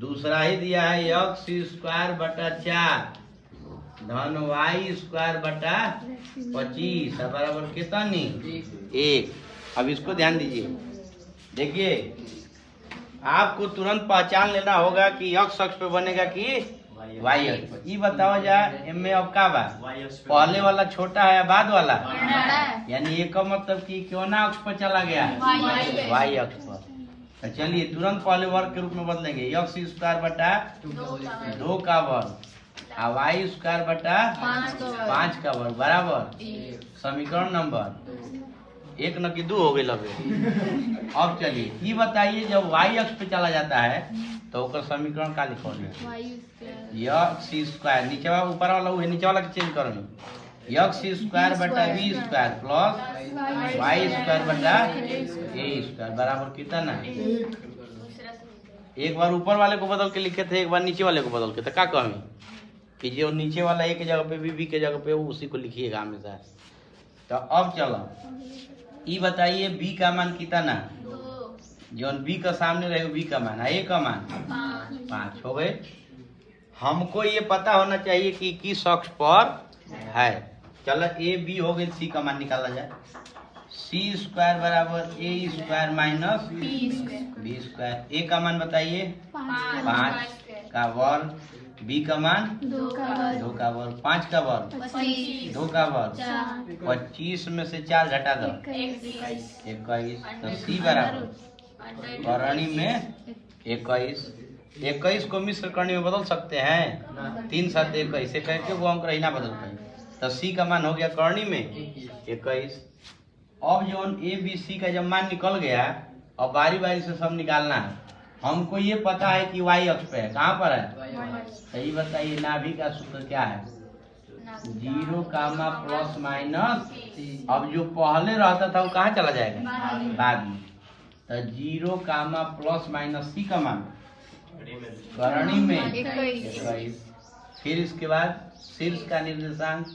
दूसरा ही दिया है x स्क्वायर बटा 4 धन y स्क्वायर बटा 25 बराबर कितनी 1। अब इसको ध्यान दीजिए, देखिए आपको तुरंत पहचान लेना होगा कि x अक्ष पे बनेगा कि y अक्ष पे। ये बताओ जा इनमें अब का बा, पहले वाला छोटा है या बाद वाला, यानी ये का मतलब कि क्यों ना अक्ष पर चला गया y अक्ष पर। तो चलिए तुरंत पहले वर्ग के रूप में बदलेंगे, x स्क्वायर बटा 2 का वर्ग और y स्क्वायर बटा 5 का वर्ग बराबर समीकरण नंबर 1 न कि 2 हो गए लगे। अब चलिए ये बताइए जब y अक्ष पे चला जाता है तो उसका समीकरण का लिखोगे, x स्क्वायर नीचे वाला ऊपर वाला वो नीचे वाला चेंज करोगे, x स्क्वायर बटा b square plus y square बटा a स्क्वायर बराबर कितना। एक बार ऊपर वाले को बदल के लिखे थे, एक बार नीचे वाले को बदल के, तो क्या कहेंगे कि जो नीचे वाला a के जगह पे b के जगह पे उसी को लिखिएगा हमेशा। तो अब चलो ये बताइए b का मान कितना, जो b का सामने रहेगा b का मान, a का मान 5 हो गए। हमको ये पता होना चाहिए कि किस अक्ष पर है। चलो a b हो गए, c का मान निकाला जाए, c स्क्वायर बराबर a square minus b square. a का मान बताइए 5 का वर्ग, b का मान 2 का वर्ग, 5 का वर्ग 2 का वर्ग, 25 में से 4 घटा दो 21। तो c बराबर करणी में 21 को मिश्र करणी में बदल सकते हैं, 3 7 21 करके वो अंक रही ना बदलते हैं। तो c का मान हो गया करणी में 21। अब जो a b c का जब मान निकल गया, अब बारी बारी से सब निकालना है। हमको ये पता है कि y अक्ष पे है, कहाँ पर है, सही बताइए नाभि का सूत्र क्या है, 0 कामा प्लस माइनस। अब जो पहले रहता था वो कहाँ चला जाएगा बाद में, तो 0 कामा प्लस माइनस c का मान करणी में 21। फिर इसके बाद शीर्ष का निर्देशांक,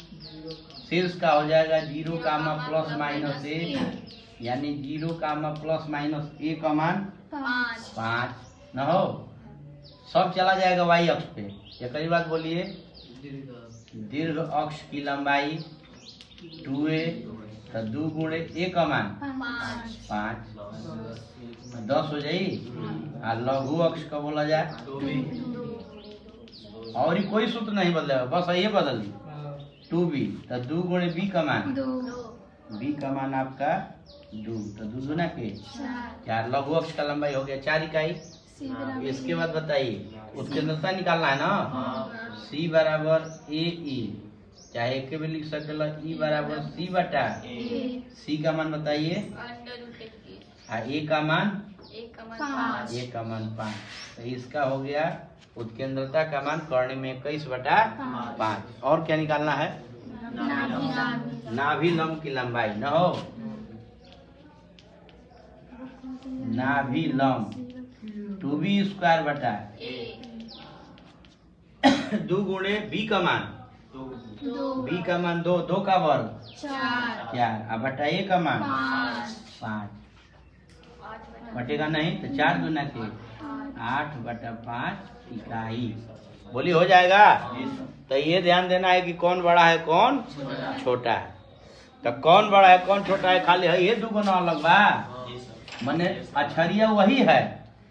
शीर्ष का हो जाएगा 0 कामा प्लस माइनस a, यानी 0 कामा प्लस माइनस a का मान 5 न हो, सब चला जाएगा y अक्ष पे। एक ही बात बोलिए, दीर्घ अक्ष की लंबाई 2a, तो 2 गुणे a का मान 5, 10 हो जाई। और लघु अक्ष का बोला जाए और ही कोई सूत्र नहीं बदलेगा, बस ये बदल दी 2b, तो 2 गुणे b का मान, b का मान आपका 2, तो 2 गुना के 4, लघु अक्ष का लंबाई हो गया 4 इकाई। इसके बाद बताइए उत्केंद्रता निकालना है ना, c बराबर a e, चाहे एक भी लिख सकेला, e बराबर c बटा c का मान बताइए, a का मान 5, तो इसका हो गया उत्केंद्रता का मान करणी में 21 बटा 5। और क्या निकालना है, नाभि लंब की लंबाई न हो, नाभि लंब 2b स्क्वायर बटा 2 गुणे b का मान, b का मान 2, 2 का वर्ग 4, अब बटा a का मान 5, बटेगा नहीं तो 4 गुना के 8 बटा 5 इकाई। बोली हो जाएगा। तो ये ध्यान देना है कि कौन बड़ा है कौन छोटा है। तो कौन बड़ा है कौन छोटा है खाली है ये 2 गुना अलग बा, माने अक्षरिया वही है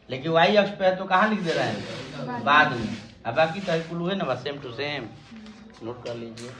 लेकिन y अक्ष पे है तो कहाँ लिख दे रहे हैं बाद में, अब बाकी तो कुल हुए ना बस सेम टू सेम, नोट कर लीजिए।